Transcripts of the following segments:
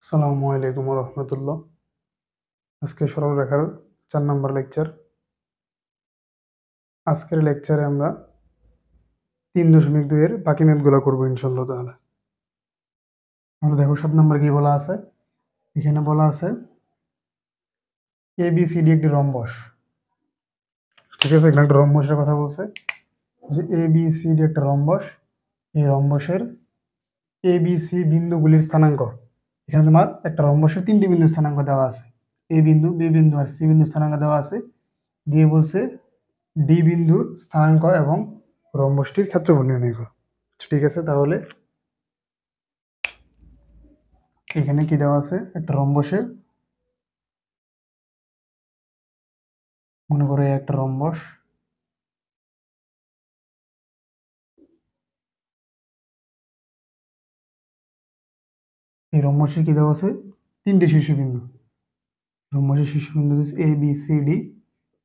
আসসালামু আলাইকুম রহমতুল্লাহ। আজকে সরলরেখার 4 নম্বর লেকচার। আজকের লেকচারে আমরা 3.2 এর বাকি ম্যাথগুলো করবো ইনশাল্লাহ তাহলে। আমরা দেখো 7 নম্বর কি বলা আছে। এখানে বলা আছে ABCD একটি রম্বস। ঠিক আছে, এখানে একটা রম্বসের কথা বলছে যে ABCD একটা রম্বস। এই রম্বসের ABC বিন্দুগুলির স্থানাঙ্ক। এখানে তোমার একটা রম্বসের 3টি বিন্দু স্থানাঙ্ক দেওয়া আছে। A বিন্দু, B বিন্দু আর C বিন্দু স্থানাঙ্ক দেওয়া আছে। দিয়ে বলছে ডি বিন্দু স্থানাঙ্ক এবং রম্বসটির ক্ষেত্রফল নির্ণয় করো। ঠিক আছে, তাহলে এখানে কি দেওয়া আছে, একটা রম্বসের, মনে করো একটা রম্বস, এই রম্বসের কি দেওয়া আছে 3টে শীর্ষবিন্দু। রম্বসের শীর্ষবিন্দু এ বি সি ডি,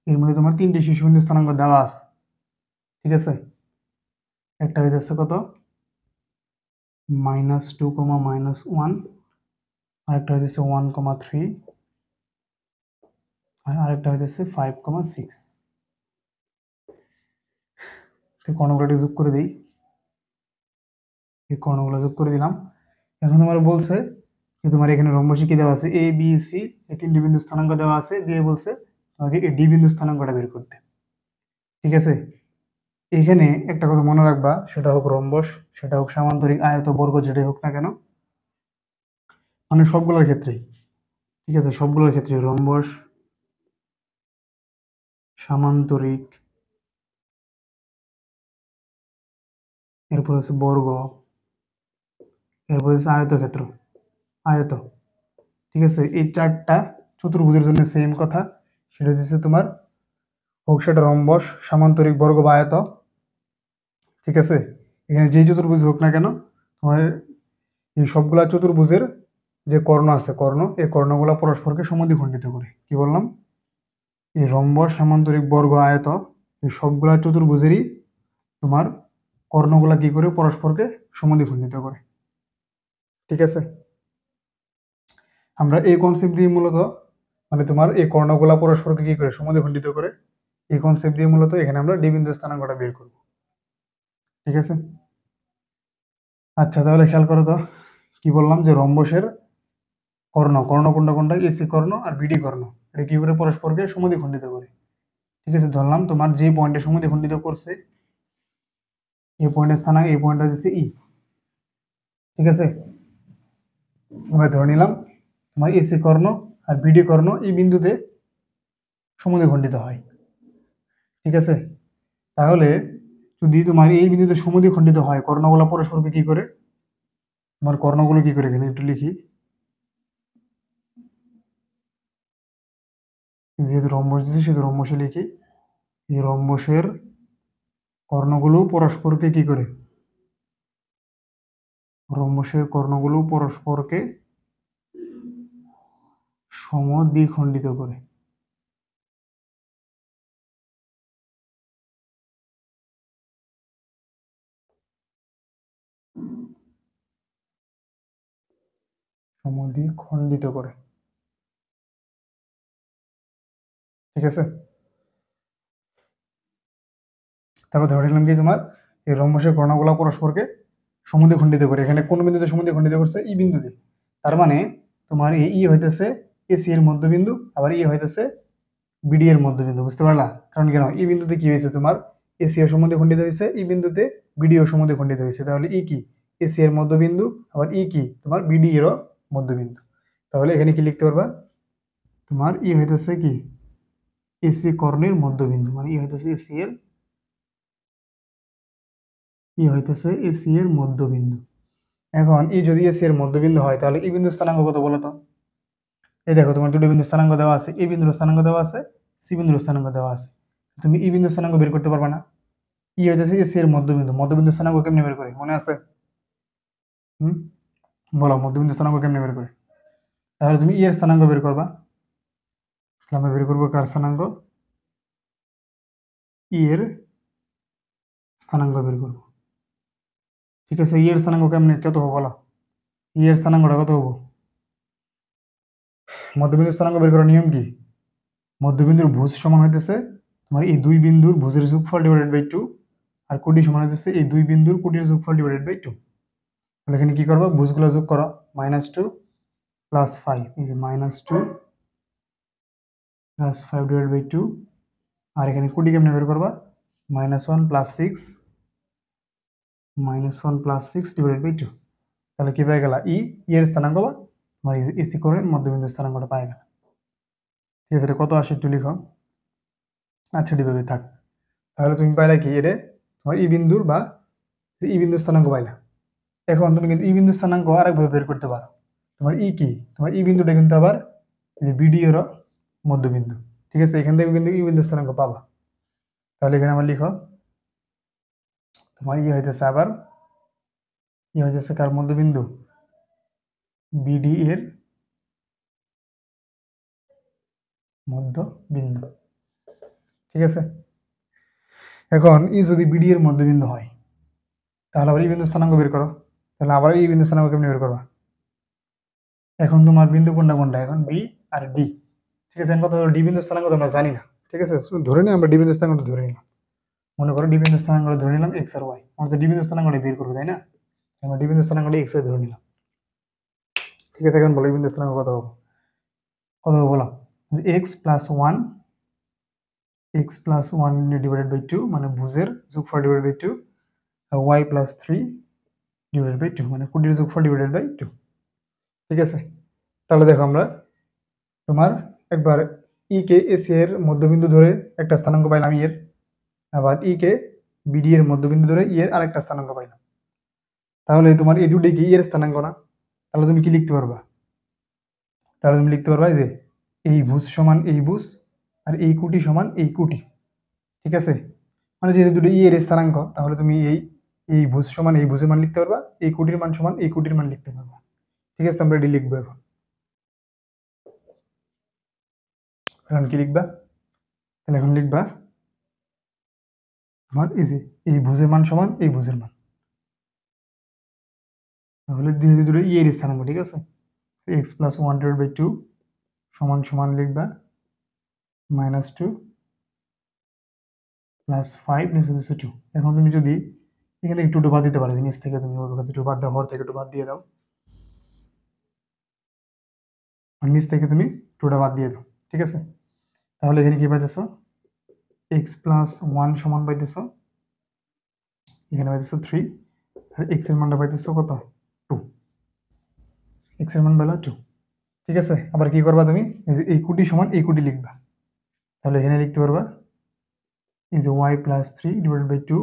এর মধ্যে তোমার 3টে শীর্ষবিন্দু স্থানাঙ্ক দেওয়া আছে। ঠিক আছে, একটা হইতেছে কত -2, -1, আরেকটা হইতেছে 1,3, আর আরেকটা হইতেছে 5,6। তো কর্ণগুলো যোগ করে দিই। এই কর্ণগুলো যোগ করে দিলাম। এখন তোমার বলছে যে তোমার এখানে রম্বসে কি দেওয়া আছে, এ বি সি, এই 3টে বিন্দু স্থানাঙ্ক দেওয়া আছে, দিয়ে বলছে তোমাকে এই ডি বিন্দু স্থানাঙ্কটা বের করতে। ঠিক আছে, এখানে একটা কথা মনে রাখবা, সেটা হোক রম্বস, সেটা হোক সামান্তরিক, আয়ত, বর্গ, যেটাই হোক না কেন, মানে সবগুলোর ক্ষেত্রেই। ঠিক আছে, সবগুলোর ক্ষেত্রে রম্বস, সামান্তরিক, এরপর হচ্ছে বর্গ, এরপর হচ্ছে আয়তক্ষেত্র, আয়ত। ঠিক আছে, এই 4টা চতুর্ভুজের জন্য সেম কথা। সেটা হচ্ছে তোমার হোক সেটা রম্বস, সামান্তরিক, বর্গ বা আয়ত। ঠিক আছে, এখানে যেই চতুর্ভুজ হোক না কেন, তোমার এই সবগুলা চতুর্ভুজের যে কর্ণ আছে, কর্ণ, এই কর্ণগুলা পরস্পরকে সমদ্বিখণ্ডিত করে। কি বললাম, এই রম্বস, সামান্তরিক, বর্গ, আয়ত, এই সবগুলা চতুর্ভুজেরই তোমার কর্ণগুলা কি করে পরস্পরকে সমদ্বিখণ্ডিত করে। ঠিক আছে, আমরা এই কনসেপ্ট দিয়ে মূলত, মানে তোমার এই কর্ণগুলা পরস্পরকে কি করে সমদ্বিখণ্ডিত করে, এই কনসেপ্ট দিয়ে মূলত এখানে আমরা ডি বিন্দু স্থানাঙ্কটা বের করব। ঠিক আছে, আচ্ছা তাহলে খেয়াল করো তো, কি বললাম যে রম্বসের কর্ণ, কর্ণ কোনটা কোনটা, এসি কর্ণ আর বিডি কর্ণ, এটা কি করে পরস্পরকে সমদ্বিখণ্ডিত করে। ঠিক আছে, ধরলাম তোমার যে পয়েন্টে সমদ্বিখণ্ডিত করছে, এই পয়েন্টের স্থানাঙ্ক, এই পয়েন্টটা হচ্ছে ই। ঠিক আছে, আমরা ধরে নিলাম তোমার এসি কর্ণ আর বিডি কর্ণ এই বিন্দুতে সমদ্বিখণ্ডিত হয়। ঠিক আছে, তাহলে যদি তোমার এই বিন্দুতে সমদ্বিখণ্ডিত হয়, কর্ণগুলো পরস্পরকে কি করে, তোমার কর্ণগুলো কি করে, এখানে একটু লিখি, যেহেতু রম্বস দিচ্ছে সেহেতু রম্বসে লিখি, এই রম্বসের কর্ণগুলো পরস্পরকে কি করে, রম্বসের কর্ণগুলো পরস্পরকে সমদ্বিখণ্ডিত করে। সমদ্বিখণ্ডিত করে। ঠিক আছে, তারপর ধরে নিলাম কি তোমার এই রম্বসের কর্ণগুলো পরস্পরকে সমদ্বিখণ্ডিত করে। এখানে কোন বিন্দুতে সমদ্বিখণ্ডিত করছে, ই বিন্দুতে। তার মানে তোমার এই ই হইতেছে এসি এর মধ্যবিন্দু, আবার ই হইতেছে বিডি এর মধ্যবিন্দু। বুঝতে পারলা? কারণ কেন, এই বিন্দুতে কি হয়েছে, তোমার এসি ও সমদ্বিখণ্ডিত হয়েছে, এই বিন্দুতে বিডি ও সমদ্বিখণ্ডিত হয়েছে। তাহলে ই কি, এসি এর মধ্যবিন্দু, আবার ই কি, তোমার বিডি এরও মধ্যবিন্দু। তাহলে এখানে কি লিখতে পারবা, তোমার ই হইতেছে কি এসি কর্ণের মধ্যবিন্দু, মানে ই হইতেছে এসি এর, ই হইতেছে এসি এর মধ্যবিন্দু। এখন ই যদি এসি এর মধ্যবিন্দু হয়, তাহলে এই বিন্দুর স্থানাঙ্ক কত বলো তো? এই দেখো তোমার দুটো বিন্দুর স্থানাঙ্ক দেওয়া আছে, এই বিন্দুর স্থানাঙ্ক দেওয়া আছে, সি বিন্দুর স্থানাঙ্ক দেওয়া আছে। তুমি এই বিন্দুর স্থানাঙ্ক বের করতে পারবে না। ই হইতেছে এসি এর মধ্যবিন্দু, মধ্যবিন্দুর স্থানাঙ্ক কেমনে বের করে মনে আছে? হুম, বলো মধ্যবিন্দুর স্থানাঙ্ক কেমনে বের করে? তাহলে তুমি ই এর স্থানাঙ্ক বের করবা। তাহলে আমরা বের করবো কার স্থানাঙ্ক, ই এর স্থানাঙ্ক বের করবো। ঠিক আছে, ই এর স্থানাঙ্ক কেমনে, কত হবো বলো, ই এর স্থানাঙ্কটা কত হবো? মধ্যবিন্দু স্থানাঙ্ক বের করার নিয়ম কি? মধ্যবিন্দুর ভুজ সমান হইতেছে তোমার এই দুই বিন্দুর ভুজের যোগফল ডিভাইডেড বাই 2, আর কোটি সমান হইতেছে এই দুই বিন্দুর কোটির যোগফল ডিভাইডেড বাই 2। তাহলে এখানে কি করবা, ভুজগুলো যোগ করো, -2 + 5, এই যে -2 + 5 ডিভাইডেড বাই 2, আর এখানে কোটি কেমনে বের করবা, -1 + 6 ডিভাইডেড বাই 2। তাহলে কি পেয়ে গেলা, এর স্থানাঙ্ক বা তোমার এসি করে মধ্যবিন্দুর স্থানাঙ্কটা পাই গেল। ঠিক আছে, এটা কত আসে একটু লিখো। আচ্ছা এভাবে থাক। তাহলে তুমি পাইলা কি, এটা তোমার ই বিন্দুর বা ই বিন্দুর স্থানাঙ্ক পাইলা। এখন তুমি কিন্তু ই বিন্দুর স্থানাঙ্ক আরেকভাবে বের করতে পারো। তোমার ই কি, তোমার ই বিন্দুটা কিন্তু আবার যে বিডি এর মধ্যবিন্দু। ঠিক আছে, এখান থেকে কিন্তু ই বিন্দুর স্থানাঙ্ক পাবা। তাহলে এখানে আমার লিখো, তোমার হইতেছে আবার হইতেছে কার মধ্যবিন্দু, বিডি এর মধ্যবিন্দু। ঠিক আছে, এখন ই যদি বিডি এর মধ্যবিন্দু হয় তাহলে আবার ই বিন্দু স্থানাঙ্ক বের করো। তাহলে আবার এই বিন্দু স্থানাঙ্ক কেমনে বের করবা? এখন তোমার বিন্দু কোনটা কোনটা, এখন বি আর ডি। ঠিক আছে, কত ডি বিন্দু স্থানাঙ্ক তো আমরা জানি না। ঠিক আছে, ধরে নিই আমরা ডি বিন্দু স্থানাঙ্ক ধরে নিলাম। মনে করো ডি বিন্দু স্থানাঙ্ক ধরে নিলাম এক্স আর ওয়াই। আমরা তো ডি বিন্দু স্থানাঙ্কটা বের করবো, তাই না? আমরা ডি বিন্দু স্থানাঙ্কটা এক্স ওয়াই ধরে নিলাম। ঠিক আছে, এখন বলো বিন্দু স্থানাঙ্ক কত হবে? কত হবে বলো? X plus one divided by 2 মানে ভুজের যোগফল ডিভাইডেড বাই 2, আর ওয়াই প্লাস 3 ডিভাইডেড বাই 2 মানে কোটির যোগফল ডিভাইডেড বাই 2। ঠিক আছে, তাহলে দেখো আমরা তোমার একবার ই কে এসি এর মধ্যবিন্দু ধরে একটা স্থানাঙ্ক পাইলাম এর, আবার ই কে বিডি এর মধ্যবিন্দু ধরে এর আরেকটা স্থানাঙ্ক পাইলাম। তাহলে তোমার এই দুটি কি এর স্থানাঙ্ক না? তাহলে তুমি কি লিখতে পারবা? তাহলে তুমি লিখতে পারবা যে এই ভুজ সমান এই ভুজ আর এই কুটি সমান এই কুটি। ঠিক আছে, মানে যেহেতু দুটো এর স্থানাঙ্ক, তাহলে তুমি এই ভুজ সমান এই ভুজের মান লিখতে পারবা, এই কুটির মান সমান এই কুটির মান লিখতে পারবা। ঠিক আছে, আমরা এটি লিখবো এখন। এখন কি লিখবা? তাহলে এখন লিখবা আমার এই ভুজের মান সমান এই ভুজের মান। তাহলে যেহেতু দুটো এর স্থানাঙ্ক, ঠিক আছে, এক্স প্লাস 1/2 সমান সমান লিখবা -2 প্লাস 5 নিচে দিচ্ছে 2। এখন তুমি যদি এখান থেকে 2 বাদ দিতে পারো, নিচ থেকে তুমি ওর কাছে 2 বাদ দাও, হর থেকে 2 বাদ দিয়ে দাও, আর নিচ থেকে তুমি 2টা বাদ দিয়ে দাও। ঠিক আছে, তাহলে এখানে কি পাইতেছো, এক্স প্লাস 1 সমান পাইতেছো, এখানে পাইতেছো 3, আর এক্স এর মানটা পাইতেছো কত, 2। এক্স এর মান পেলো 2। ঠিক আছে, আবার কি করবা তুমি, এই কুটি সমান এই কুটি লিখবা। তাহলে এখানে লিখতে পারবা এই যে ওয়াই প্লাস 3 ডিভাইডেড বাই 2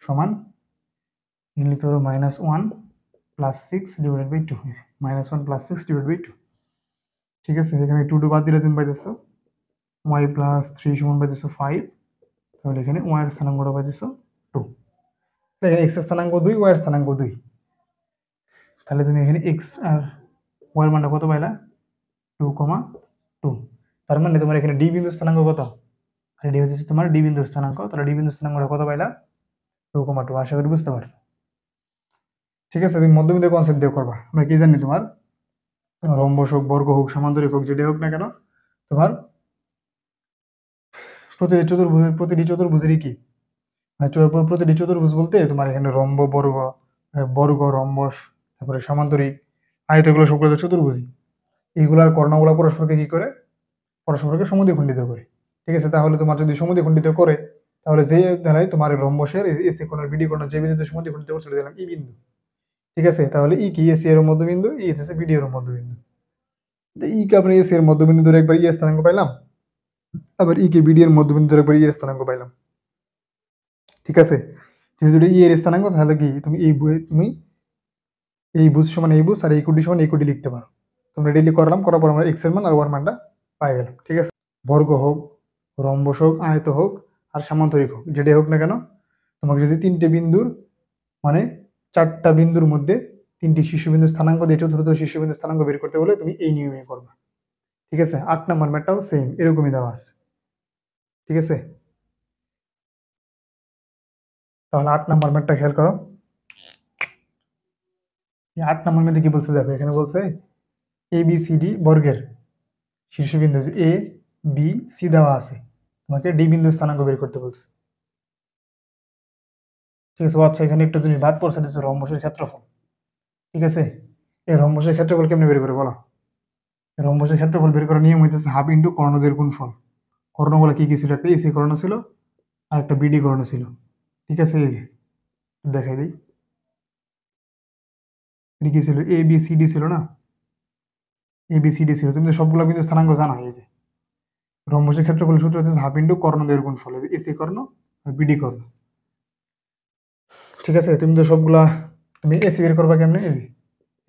সমান, এখানে লিখতে পারবো -1 plus 6 divided by 2, -1 plus 6 divided by 2। ঠিক আছে, এখানে 2 বাদ দিলে তুমি পাইতেছো ওয়াই প্লাস 3 সমান পাইতেছো 5। তাহলে এখানে ওয়াই এর স্থানাঙ্কটা পাইতেছো 2। এখানে এক্স এর স্থানাঙ্ক 2, ওয়াই এর স্থানাঙ্ক 2। তাহলে তুমি এখানে এক্স আর ওয়াই এর মানটা কত পাইলা, 2,2। তার মানে তোমার এখানে ডি বিন্দুর স্থানাঙ্ক কত, ডি হচ্ছে তোমার ডি বিন্দুর স্থানাঙ্ক। তাহলে ডি বিন্দুর স্থানাঙ্কটা কত পাইলা, 2,2। আশা করি বুঝতে পারছো। ঠিক আছে, তুমি মধ্যবিন্দু কনসেপ্ট দিয়ে করবা। আমরা কি জানি, তোমার রম্বস হোক, বর্গ হোক, সমান্তরিক হোক, যেটাই হোক না কেন, তোমার প্রতিটি চতুর্ভুজেরই কি, মানে প্রতিটি চতুর্ভুজ বলতে তোমার এখানে রম্ব, বর্গ, রম্বস, তারপরে সমান্তরিক, আয়ত, এগুলো সবগুলো চতুর্ভুজই। এইগুলার কর্ণগুলো পরস্পরকে কি করে, পরস্পরকে সমদ্বিখণ্ডিত করে। ঠিক আছে, তাহলে তোমার যদি সমদ্বিখণ্ডিত করে, তাহলে যে ধারায় তোমার রম্বসের এসি কোণের বিডি কোণ যে বিন্দুতে সমদ্বিখণ্ডিত করছিল দিলাম ই বিন্দু। ঠিক আছে, তাহলে ই কি এসি এর মধ্যবিন্দু, ই হচ্ছে বিডি এর মধ্যবিন্দু। ই কে আমরা এসি এর মধ্যবিন্দু ধরে একবার ই এর স্থানাঙ্ক পাইলাম, আবার ই কে বিডি এর মধ্যবিন্দু ধরে একবার ই এর স্থানাঙ্ক পাইলাম। ঠিক আছে, যেহেতু ই এর স্থানাঙ্ক, তাহলে কি তুমি এই ভুজ সমান এই ভুজ আর এই কোটি সমান এই কোটি লিখতে পারো। তোমরা ডেলি করলাম, করার পর আমরা এক্স এর মান আর ওয়ার মানটা পাই গেলাম। ঠিক আছে, বর্গ হোক, রম্বস হোক, আয়ত হোক, আর সামান্তরিক হোক, যেটাই হোক না কেন, তোমাকে যদি 3টে বিন্দুর মানে 4টা বিন্দুর মধ্যে 3টি শীর্ষবিন্দুর স্থানাঙ্ক দিয়ে চতুর্থ শীর্ষবিন্দুর স্থানাঙ্ক বের করতে বলে তুমি এই নিয়মে করবা। ঠিক আছে, 8 নম্বর ম্যাথটাও সেম এরকমই দেওয়া আছে। ঠিক আছে, তাহলে 8 নম্বর ম্যাথটা খেয়াল করো। 8 নম্বর ম্যাথে কি বলছে দেখো, এখানে বলছে ABCD বর্গের শীর্ষবিন্দু এ বি সি দেওয়া আছে, তোমাকে ডি বিন্দু স্থানাঙ্ক বের করতে বলছে। ঠিক আছে, আচ্ছা এখানে একটা জিনিস বাদ পড়ছে, এটা হচ্ছে রম্বসের ক্ষেত্রফল। ঠিক আছে, এই রম্বসের ক্ষেত্রফল কেমনে বের করে বলো? রম্বসের ক্ষেত্রফল বের করার নিয়ম হইতেছে হাফ ইন্টু কর্ণদের গুণফল। কর্ণগুলো কি কি ছিল? একটা এসি কর্ণ ছিল আর একটা বিডি কর্ণ ছিল। ঠিক আছে, এই যে দেখাই দিই, এটা কি ছিল? এ বি সি ডি ছিল না? এ বি সি ডি ছিল। তুমি তো সবগুলো বিন্দু স্থানাঙ্ক জানো। এই যে রম্বসের ক্ষেত্রফলের সূত্র হচ্ছে হাফ ইন্টু কর্ণদের গুণফল, এসি কর্ণ আর বিডি কর্ণ। ঠিক আছে, তুমি তো সবগুলা, তুমি এসি বের করবা কেমনে? এই যে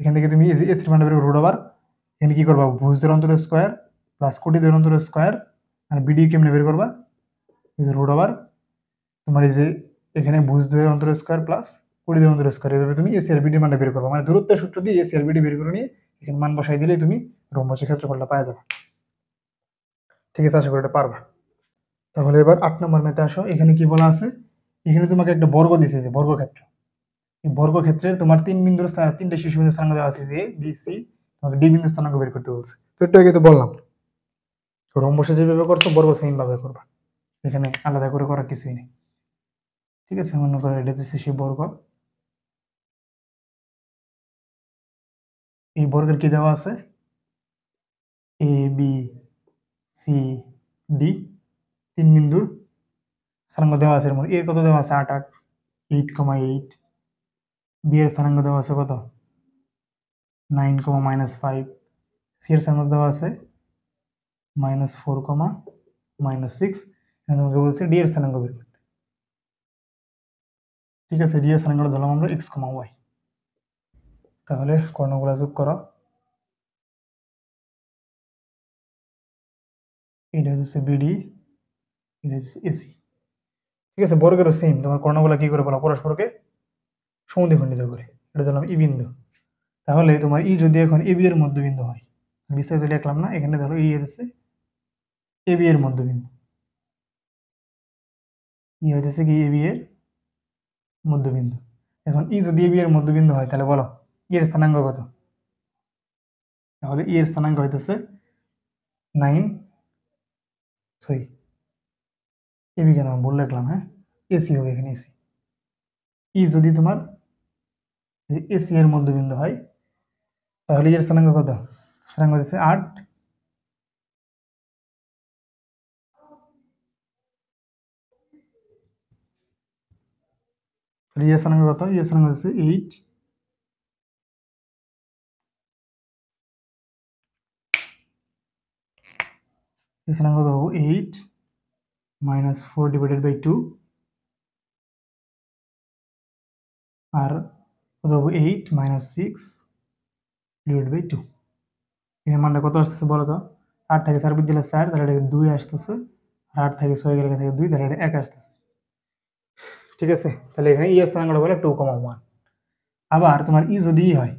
এখান থেকে তুমি এসির মান বের করো √, এখানে কি করবা? ভুজদের অন্তরের স্কয়ার প্লাস কোটিদের অন্তরের স্কয়ার। আর বিডি কেমনে বের করবা? এই যে √, তোমার এই যে এখানে ভুজদের অন্তরের স্কয়ার প্লাস কোটিদের অন্তরের স্কয়ার, এভাবে তুমি এসি আর বিডি মানটা বের করবা। মানে দূরত্বের সূত্র দিয়ে এসি আর বিডি বের করে নিয়ে এখানে মান বসাই দিলেই তুমি রম্বসের ক্ষেত্রফলটা পাওয়া যাবে। ঠিক আছে, আশা করি এটা পারবা। তাহলে এবার 8 নম্বর ম্যাথে আসো। এখানে কি বলা আছে? এখানে তোমাকে একটা বর্গ দিছে, যে বর্গক্ষেত্র। এই বর্গক্ষেত্রের তোমার তিনটে শীর্ষবিন্দু স্থানাঙ্ক দেওয়া আছে, যে বি সি, তোমাকে ডি বিন্দু স্থানাঙ্ক বের করতে বলছে। তো একটু আগে তো বললাম, রম্বসে যেভাবে করছো বর্গ সেম ভাবে করবা, এখানে আলাদা করে করার কিছুই নেই। ঠিক আছে, মনে করো এটা হচ্ছে সেই বর্গ। এই বর্গের কি দেওয়া আছে? এ বি সি ডি, তিন বিন্দুর স্থানাঙ্ক দেওয়া আছে। এর মধ্যে এর কত দেওয়া আছে? 8 8, 8,8। বি এর স্থানাঙ্ক দেওয়া আছে কত? 9, -5। সি এর স্থানাঙ্ক দেওয়া আছে -4, -6। তোমাকে বলছে ডি এর স্থানাঙ্ক বের করতে। ঠিক আছে, ডি এর স্থানাঙ্কটা ধরলাম আমরা x, y। তাহলে কর্ণগুলো যোগ করো। এটা হচ্ছে বিডি, এটা হচ্ছে এসি। ঠিক আছে, বর্গেরও সেম, তোমার কর্ণগুলো কি করে বলা? পরস্পরকে সমদ্বিখণ্ডিত করে। এটা ধরলাম ই বিন্দু। তাহলে তোমার ই যদি এখন এবি এর মধ্যবিন্দু হয়, বিস্তারিত লিখলাম না, এখানে ধরো ই হচ্ছে এবি এর মধ্যবিন্দু, ই হইতেছে কি এবি এর মধ্যবিন্দু। এখন ই যদি এবি এর মধ্যবিন্দু হয়, তাহলে বলো ই এর স্থানাঙ্ক কত? তাহলে ই এর স্থানাঙ্ক হইতেছে 9, সরি এবি কেন ভুল লিখলাম, হ্যাঁ এসি হবে এখানে, এসি। ই যদি তোমার এসি এর মধ্যবিন্দু হয়, তাহলে ই এর স্থানাঙ্ক কত? স্থানাঙ্ক হচ্ছে 8। তাহলে ই এর স্থানাঙ্ক কত? ই এর স্থানাঙ্ক হচ্ছে 8। ই এর স্থানাঙ্ক কত? 8 -4 / 2, আর কত হবে? 8 - 6 / 2। এর মানটা কত আসতেছে বলো তো? 8 থেকে 4 বিয়োগ দিলে 4, তাহলে এটা 2 আসতেছে। আর 8 থেকে 6 গেলে থেকে 2, তাহলে এটা 1 আসতেছে। ঠিক আছে, তাহলে এখানে ই এর স্থানাঙ্কটা বলে 2,1। আবার তোমার ই যদি হয়,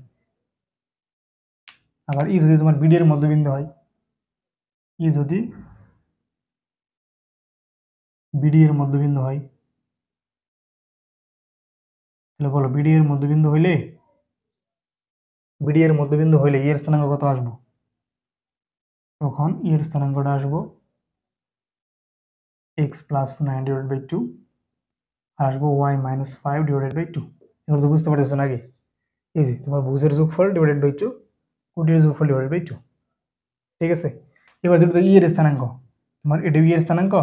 আবার ই যদি তোমার বিডি এর মধ্যবিন্দু হয়, ই যদি বিডি এর মধ্যবিন্দু হয়, তাহলে বলো বিডি এর মধ্যবিন্দু হইলে, বিডি এর মধ্যবিন্দু হইলে ই এর স্থানাঙ্ক কত আসবো? তখন ই এর স্থানাঙ্কটা আসবো x + 9 / 2, আর আসবো y - 5 / 2। এবার তো বুঝতে পারতেছো নাকি? এই যে তোমার ভুজের যোগফল /2, কোটির যোগফল /2। ঠিক আছে, এবার দুটো ই এর স্থানাঙ্ক, তোমার এটা ই এর স্থানাঙ্ক,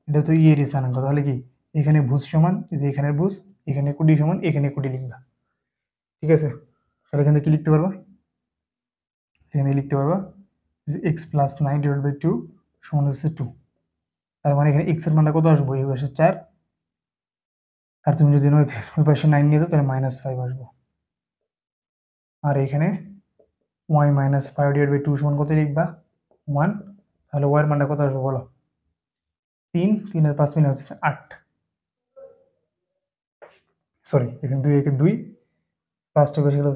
এটা তো ই এর স্থানাঙ্ক, তাহলে কি এখানে ভুজ সমান, যে এখানে ভুজ, এখানে কোটি সমান, এখানে কোটি লিখবা। ঠিক আছে, তাহলে এখানে কি লিখতে পারবা? এখানে লিখতে পারবা যে x + 9 / 2 সমান হচ্ছে 2। তার মানে এখানে x এর মানটা কত আসবো? এই পাশে 4, আর তুমি যদি ওই পাশে 9 নিয়ে যাও, তাহলে -5 আসবো। আর এখানে y - 5 / 2 সমান কত লিখবা? 1। তাহলে y এর মানটা কত আসবে বলো? 3, 3 আর 5 মিলে হচ্ছে 8। সরি, এখানে 2 একে 2, 5টা বেশি হলো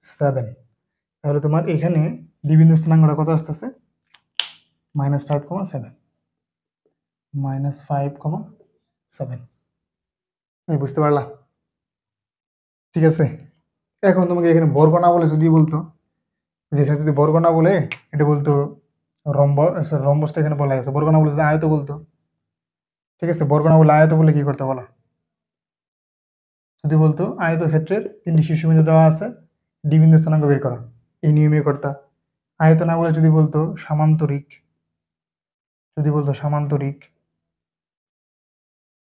7। তাহলে তোমার এখানে ডি বিন্দুর স্থানাঙ্কটা কত আসতেছে? -5,7, -5,7। এই বুঝতে পারলা? ঠিক আছে, এখন তোমাকে এখানে বর্গ না বলে যদি বলতো, যে এখানে যদি বর্গ না বলে এটা বলতো রম্বস তো এখানে বলা গেছে, বর্গ না বলে যদি আয়ত বলতো, ঠিক আছে, বর্গ না বলে আয়ত বলে কি করতে বলো, যদি বলতো আয়তক্ষেত্রের 3টি শীর্ষবিন্দু দেওয়া আছে, ডি বিন্দু স্থানাঙ্ক বের করা, এই নিয়মে করতা। আয়ত না বলে যদি বলতো সামান্তরিক, যদি বলতো সামান্তরিক,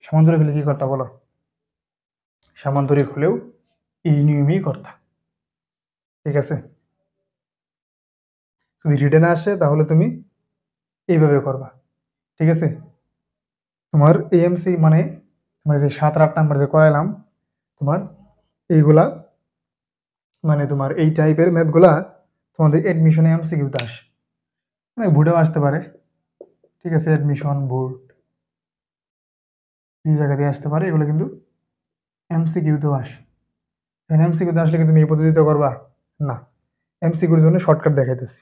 সামান্তরিক হলে কি করতা বলো, সামান্তরিক হলেও এই নিয়মেই করতা, ঠিক আছে। যদি রিটেনে আসে তাহলে তুমি এইভাবে করবা, ঠিক আছে। তোমার এএমসি মানে তোমার যে 7 আর 8 নাম্বার যে করাইলাম, তোমার এইগুলা মানে তোমার এই টাইপের ম্যাথগুলা তোমাদের এডমিশনে এমসিকিউতে আসে, মানে বোর্ডেও আসতে পারে, ঠিক আছে, এডমিশন বোর্ড এই জায়গা দিয়ে আসতে পারে, এগুলো কিন্তু এমসিকিউতেও আসে। এখন এমসিকিউতে আসলে কি তুমি এই পদ্ধতিতে করবা না, এমসিকিউর জন্য শর্টকাট দেখাইতেছি,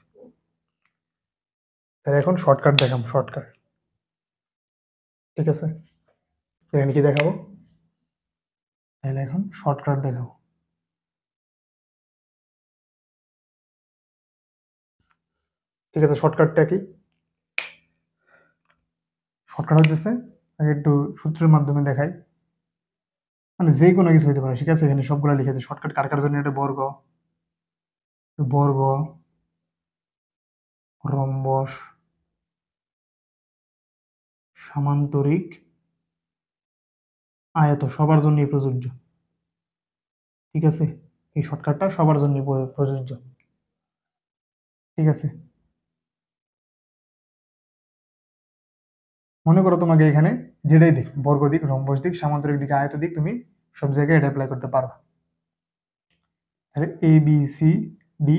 তাহলে এখন শর্টকাট দেখাম, শর্টকাট, ঠিক আছে। এখানে কি দেখাবো, তাহলে এখন শর্টকাট দেখাবো, ঠিক আছে। শর্টকাটটা কি, শর্টকাট হইতেছে, আগে একটু সূত্রের মাধ্যমে দেখাই, মানে যে কোনো কিছু হইতে পারে, ঠিক আছে। এখানে সবগুলো লিখেছে শর্টকাট কার কার জন্য, এটা বর্গ, বর্গ, রম্বস, সামান্তরিক, আয়ত, সবার জন্যই প্রযোজ্য, ঠিক আছে। এই শর্টকাটটা সবার জন্য প্রযোজ্য, ঠিক আছে। মনে করো তোমাকে এখানে যেটাই দিক, বর্গ দিক, রম্বস দিক, সামান্তরিক দিক, আয়ত দিক, তুমি সব জায়গায় এটা অ্যাপ্লাই করতে পারো। তাহলে এ বি সি ডি,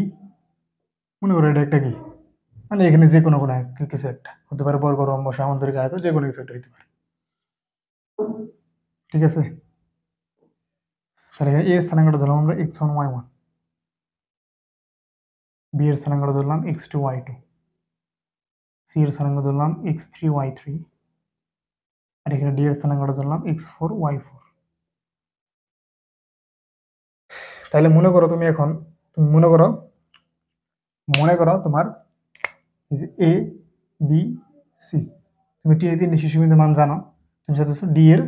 মনে করো এটা একটা কি, মানে এখানে যে কোনো কোনো কিছু একটা হতে পারে, বর্গ, রম্বস, সামান্তরিক, আয়ত, যে কোনো কিছু একটা হতে পারে, ঠিক আছে। তাহলে এর স্থানাঙ্কটা ধরলাম আমরা x1 y1, বি এর স্থানাঙ্কটা ধরলাম x2 y2, সি এর স্থানাঙ্ক ধরলাম x3 y3, আর এখানে ডি এর স্থানাঙ্কটা ধরলাম x4 y4। তাহলে মনে করো তুমি এখন, তুমি মনে করো তোমার এ বি সি, তুমি টি এর 3 শীর্ষবিন্দুর মান জানো, তুমি চাইতেছো ডি এর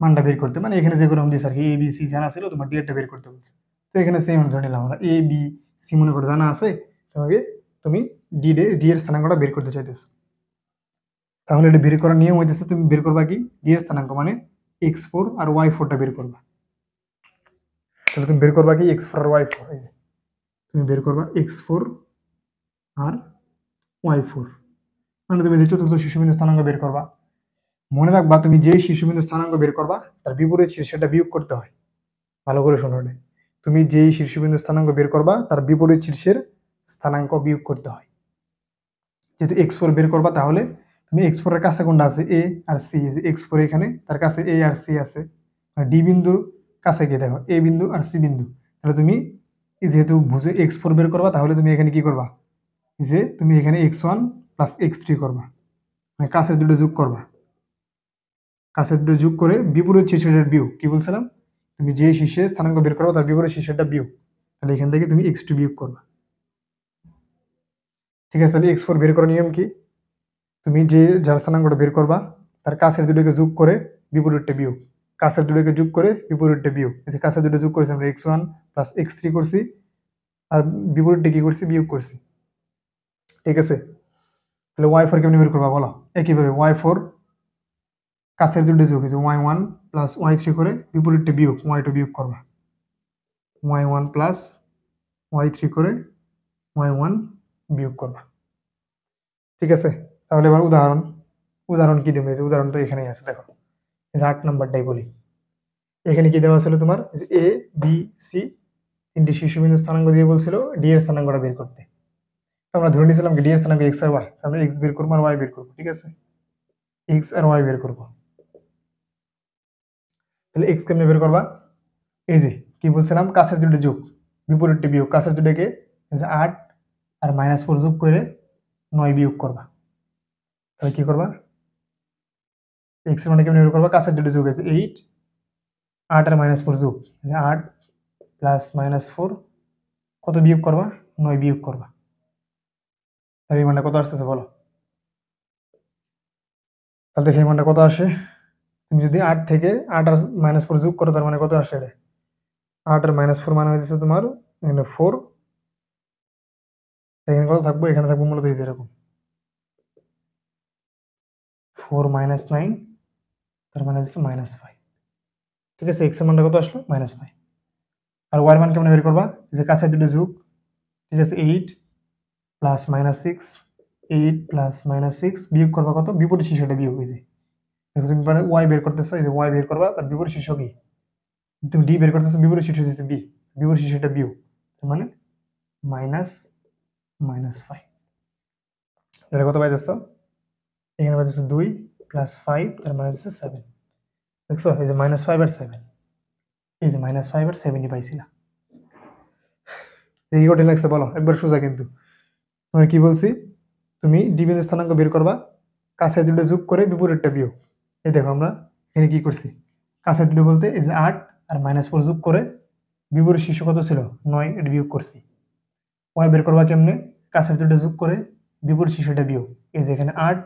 মানটা বের করতে, মানে এখানে যে কোনো দিস আর কি, এ বি সি জানা ছিল, তোমার ডি এরটা বের করতে বলছে। তো এখানে সেম ধরে নিলাম আমরা, এ বি সি মনে করে জানা আছে, তোমাকে তুমি ডি এর স্থানাঙ্কটা বের করতে চাইতেছো। তাহলে এটা বের করার নিয়ম হইতেছে, তুমি বের করবা কি, ডি এর স্থানাঙ্ক মানে x4 আর y4টা বের করবা। তাহলে তুমি বের করবা কি x4 আর y4, তুমি বের করবা x4 আর y4, মানে তুমি যে চতুর্থ শীর্ষবিন্দু স্থানাঙ্ক বের করবা। মনে রাখবা তুমি যে শীর্ষবিন্দু স্থানাঙ্ক বের করবা তার বিপরীত শীর্ষটা বিয়োগ করতে হয়, ভালো করে শোনো। তুমি যেই শীর্ষবিন্দু স্থানাঙ্ক বের করবা তার বিপরীত শীর্ষের স্থানাঙ্ক বিয়োগ করতে হয়। যেহেতু x4 বের করবা, তাহলে তুমি x4 এর কাছে কোনটা আছে, a আর c, x4 এখানে তার কাছে a আর c আছে, মানে ডি বিন্দুর কাছে গিয়ে দেখো a বিন্দু আর c বিন্দু, তাহলে তুমি যেহেতু বুঝে x4 বের করবা, তাহলে তুমি এখানে কি করবা, যে তুমি এখানে x1 প্লাস x3 করবা, মানে কাছের দুটো যোগ করবা, কাছের দুটো যোগ করে বিপরীত শীর্ষের বিয়োগ, কি বলছিলাম, তুমি যে শীর্ষে স্থানাঙ্ক বের করবা তার বিপরীত শীর্ষটা বিয়োগ, তাহলে এখান থেকে তুমি x2 বিয়োগ করবা, ঠিক আছে। তাহলে x4 বের করার নিয়ম কি, তুমি যে যার স্থানাঙ্কটা বের করবা তার কাছের দুটোকে যোগ করে বিপরীতটা বিয়োগ, কাছের দুটোকে যোগ করে বিপরীতটা বিয়োগ, এই যে কাছের দুটো যোগ করেছি আমরা x1 প্লাস x3 করছি, আর বিপরীতটা কি করছি, বিয়োগ করছি, ঠিক আছে। তাহলে y4 কেমনি বের করবা বলো, একইভাবে y4 কাছের দুটো যোগ, এই যে y1 প্লাস y3 করে বিপরীতটা বিয়োগ, y2 বিয়োগ করবা, y1 প্লাস y3 করে y1 বিয়োগ করবা, ঠিক আছে। তাহলে এবার উদাহরণ কি দেবো, এই যে উদাহরণ তো এখানেই আছে, দেখো 8 নাম্বারটাই বলি। এখানে কি দেওয়া ছিল তোমার, এ বি সি 3টি শীর্ষবিন্দু স্থানাঙ্ক দিয়ে বলছিল ডি এর স্থানাঙ্কটা বের করতে। তো আমরা ধরে নিয়েছিলাম ডি এর স্থানাঙ্ক এক্স আর ওয়াই, আমরা এক্স বের করবো আর ওয়াই বের করবো, ঠিক আছে, এক্স আর ওয়াই বের করবো। তাহলে এক্স কেমনে বের করবা, এই যে কি বলছিলাম, কাছের দুটো যোগ বিপরীতটি বিয়োগ, কাছের দুটোকে 8 আর -4 যোগ করে 9 বিয়োগ করবা, তাহলে কি করবা, এক্স এর মানে কেমনে বের করবা, কাছের দুটো যোগ আছে 8, 8 আর -4 যোগ, 8 প্লাস -4 কত বিয়োগ করবা, 9 বিয়োগ করবা, তাহলে এই মানটা কত আসতেছে বলো? তাহলে দেখো এই মানটা কত আসে। তুমি যদি 8 থেকে 8 আর -4 যোগ করো তার মানে কত আসে এটা? 8 আর -4 মানে হচ্ছে তোমার এখানে 4, এখানে কত থাকবো? এখানে থাকবো মূলত এই যে এরকম 4 - 9, তার মানে হচ্ছে -5। ঠিক আছে, x এর মানটা কত আসলো? -5। আর y এর মান কেমনে বের করবা? এই যে কাছে দুটো যোগ, ঠিক আছে, 8 প্লাস -6, 8 প্লাস -6 বিয়োগ করবা কত? বিপরীত শীর্ষটা বিয়োগ হয়ে যায়। দেখো তুমি পারে y বের করতেছো, এই যে y বের করবা, তার বিপরীত শীর্ষ কি? তুমি d বের করতেছো, বিপরীত শীর্ষ হচ্ছে b, বিপরীত শীর্ষটা বিয়োগ, তার মানে -5। এটা কত পাইতেছো? এখানে পাইতেছো 2 প্লাস 5, তার মানে হচ্ছে 7। দেখছো এই যে -5 আর 7, এই যে -5 আর 7 পাইছিলা। এই কঠিন লাগছে বলো? একবার সোজা কিন্তু। তোমার কি বলছি? তুমি ডিবির স্থানাঙ্ক বের করবা, কাছে দুটো যোগ করে বিপরীতটা বিয়োগ। এই দেখো আমরা এখানে কি করছি, কাছে দুটো বলতে এই যে 8 আর -4 যোগ করে বিপরীত শীর্ষ কত ছিল? 9, এটা বিয়োগ করছি। ওয়াই বের করবা কেমনে? কাছের দুটো যোগ করে বিপরীত শীর্ষটা বিয়োগ। এই যে এখানে 8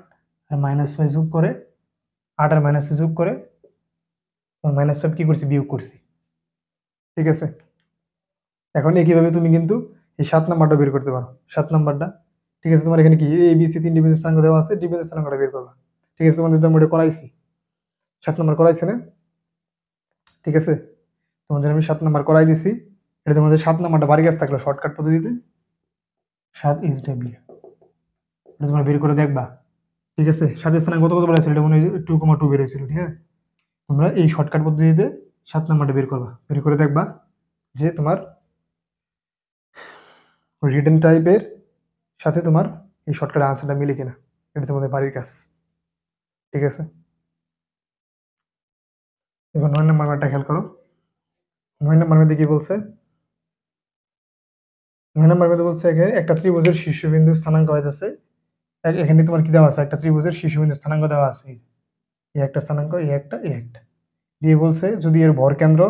আর -6 যোগ করে, 8 আর -6 যোগ করে -5 কি করছি? বিয়োগ করছি। ঠিক আছে, এখন একইভাবে তুমি কিন্তু এই 7 নাম্বারটা বের করতে পারো। 7 নাম্বারটা, ঠিক আছে, তোমার এখানে কি এ বি সি 3 বিন্দু স্থানাঙ্ক দেওয়া আছে, ডি বিন্দু স্থানাঙ্কটা বের করবা। ঠিক আছে, তোমাদের তো মোটে করাইছি, 7 নাম্বার করাইছে না? ঠিক আছে, তোমাদের আমি 7 নাম্বার করাই দিছি। এটা তোমাদের 7 নাম্বারটা বাড়ি কাজ থাকলো শর্টকাট পদ্ধতিতে 7 ইজ ডাব্লিউ, এটা তোমরা বের করে দেখবা। ঠিক আছে, 7 স্থানাঙ্ক কত কত বলেছিল? এটা মনে হয় 2,2 বের হয়েছিল। ঠিক আছে, তোমরা এই শর্টকাট পদ্ধতিতে 7 নাম্বারটা বের করবা, বের করে দেখবা যে তোমার রিটেন টাইপের সাথে তোমার এই শর্টকাট আনসারটা মিলে কিনা। এটা তোমাদের বাড়ির কাজ। ঠিক আছে, এবার 9 নম্বর ম্যাথটা খেয়াল করো। 9 নম্বর ম্যাথে কি বলছে? 9 নম্বর ম্যাথে বলছে এখানে একটা ত্রিভুজের শীর্ষবিন্দু স্থানাঙ্ক হইতেছে, এখানে তোমার কি দেওয়া আছে? একটা ত্রিভুজের শীর্ষবিন্দু স্থানাঙ্ক দেওয়া আছে, এই একটা স্থানাঙ্ক, এই একটা, এই একটা দিয়ে বলছে যদি এর ভর কেন্দ্র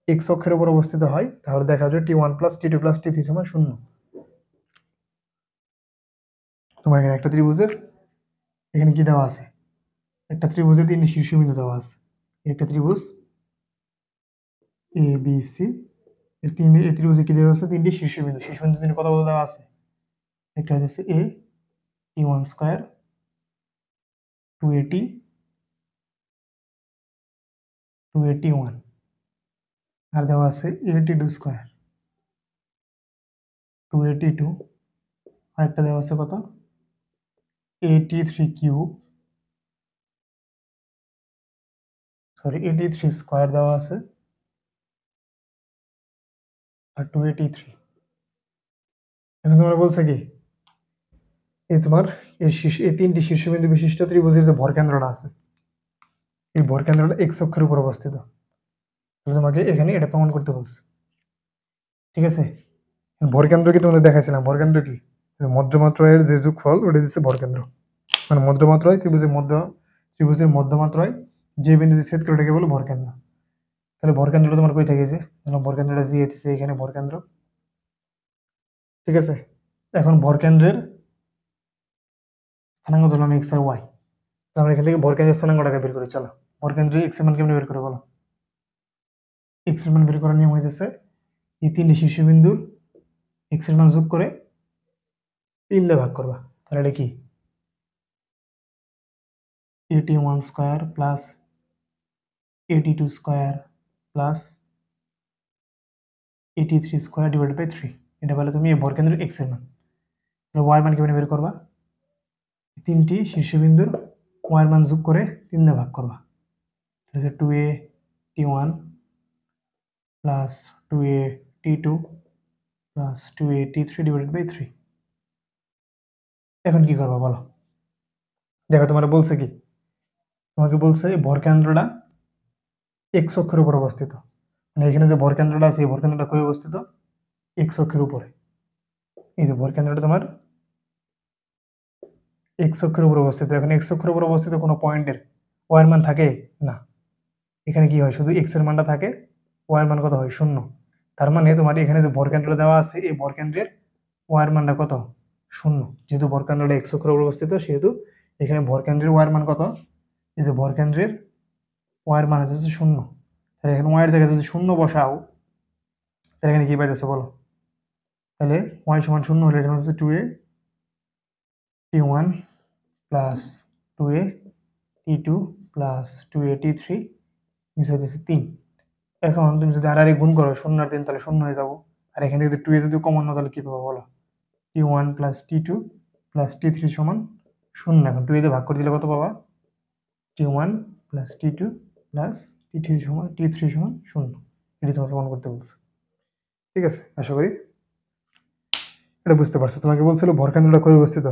x অক্ষের উপর অবস্থিত হয় তাহলে দেখা যায় t1 plus t2 plus t3 সমান 0। তোমার এখানে একটা ত্রিভুজের এখানে কি দেওয়া আছে? একটা ত্রিভুজের 3টি শীর্ষবিন্দু দেওয়া আছে। একটা ত্রিভুজ এ বি সি, এর এই ত্রিভুজে কি দেওয়া আছে? 3টি শীর্ষবিন্দু। শীর্ষবিন্দু 3 কত কত দেওয়া আছে? একটা হচ্ছে a t1 square, 2at, 2at1, আর দেওয়া আছে at2 স্কয়ার, 2at2, আর একটা দেওয়া আছে কত? at3 cube, sorry at3 square দেওয়া আছে, আর 2at3। এখন তোমরা বলছে কি এই তোমার এই 3টি শীর্ষবিন্দু বিশিষ্ট ত্রিভুজের যে ভরকেন্দ্রটা আছে, এই ভরকেন্দ্রটা x অক্ষের উপর অবস্থিত। তাহলে তোমাকে এখানে এটা প্রমাণ করতে বলছে। ঠিক আছে, ভরকেন্দ্র কি তোমাদের দেখাইছিলাম? ভরকেন্দ্র কি? মধ্যমাত্রায়ের যে যোগফল ওটা দিচ্ছে ভরকেন্দ্র, মানে মধ্যমাত্রায় ত্রিভুজের মধ্যমাত্রায় যে বিন্দুতে ছেদ করে ওটাকে বলে ভরকেন্দ্র। তাহলে ভরকেন্দ্রটা তোমার কই থেকে? যে ভরকেন্দ্রটা জি এটিছে এখানে ভরকেন্দ্র। ঠিক আছে, এখন ভরকেন্দ্রের স্থানাঙ্ক ধরলাম এক্স আর ওয়াই, আমরা এখান থেকে ভরকেন্দ্রের স্থানাঙ্কটাকে বের করি। চলো, ভরকেন্দ্রের এক্স এর মান কেমনে বের করে বলো? এক্স এর মান বের করার নিয়ম হইতেছে এই 3টি শীর্ষবিন্দুর এক্স এর মান যোগ করে 3 দিয়ে ভাগ করবা। তাহলে এটা কি? at1 square plus at2 square plus at3 square divided by 3। এটা বলে তুমি এই ভরকেন্দ্রের এক্স এর মান। তাহলে ওয়াই মান কেমনে বের করবা? 3টি শীর্ষবিন্দুর ওয়াই এর মান যোগ করে 3 দিয়ে ভাগ করবা। এটা হচ্ছে 2at1 plus 2at2 plus 2at3 divided by 3। এখন কি করবা বলো? দেখো তোমার বলছে কি, তোমাকে বলছে ভরকেন্দ্রটা এক্স অক্ষের উপর অবস্থিত, মানে এখানে যে ভরকেন্দ্রটা আছে এই ভরকেন্দ্রটা কই অবস্থিত? এক্স অক্ষের উপরে। এই যে ভরকেন্দ্রটা তোমার এক্স অক্ষের উপর অবস্থিত। এখন এক্স অক্ষের উপর অবস্থিত কোনো পয়েন্টের ওয়াই এর মান থাকে না, এখানে কি হয়? শুধু এক্স এর মানটা থাকে, ওয়াই এর মান কত হয়? 0। তার মানে তোমার এখানে যে ভরকেন্দ্র দেওয়া আছে এই ভরকেন্দ্রের ওয়াই এর মানটা কত? শূন্য। যেহেতু ভরকেন্দ্রটা এক্স অক্ষের উপর অবস্থিত সেহেতু এখানে ভরকেন্দ্রের ওয়ার মান কত? এই যে ভরকেন্দ্রের ওয়ার মান হচ্ছে শূন্য। তাহলে এখানে ওয়ার জায়গায় যদি শূন্য বসাও তাহলে এখানে কি পাইতেছে বলো? তাহলে ওয়াই সমান শূন্য হলে এখানে হচ্ছে 2a t1 plus 2a t2 plus 2a t3 নিচে হচ্ছে 3। এখন তুমি যদি আর গুণ করো 0 আর 3 তাহলে 0 হয়ে যাবো। আর এখানে যদি 2a যদি কমন নাও তাহলে কি পাবো বলো? t1 plus t2 plus t3 সমান 0। এখন 2a দিয়ে ভাগ করে দিলে কত পাবা? t1 plus t2 plus t3 সমান 0। এটি তোমাকে প্রমাণ করতে বলছে। ঠিক আছে, আশা করি এটা বুঝতে পারছো। তোমাকে বলছিল ভরকেন্দ্রটা কই অবস্থিত?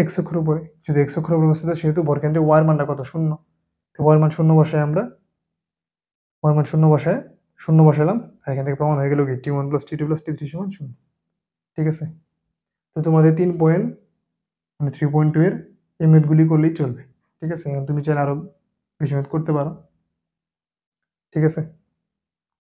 এক্স অক্ষের উপরে। যদি এক্স অক্ষের উপরে অবস্থিত সেহেতু ভরকেন্দ্রের ওয়ার মানটা কত? 0। তো ওয়ার মান 0 বসায় আমরা ওয়ার মান 0 বসায় 0 বসালাম। আর এখান থেকে প্রমাণ হয়ে গেল কি t1 plus t2 plus t3 সমান 0। ঠিক আছে, তো তোমাদের 3 পয়েন্ট মানে 3.2 এর এই মেথগুলি করলেই চলবে। ঠিক আছে, তুমি চাইলে আরো বেশি মেথ করতে পারো। ঠিক আছে।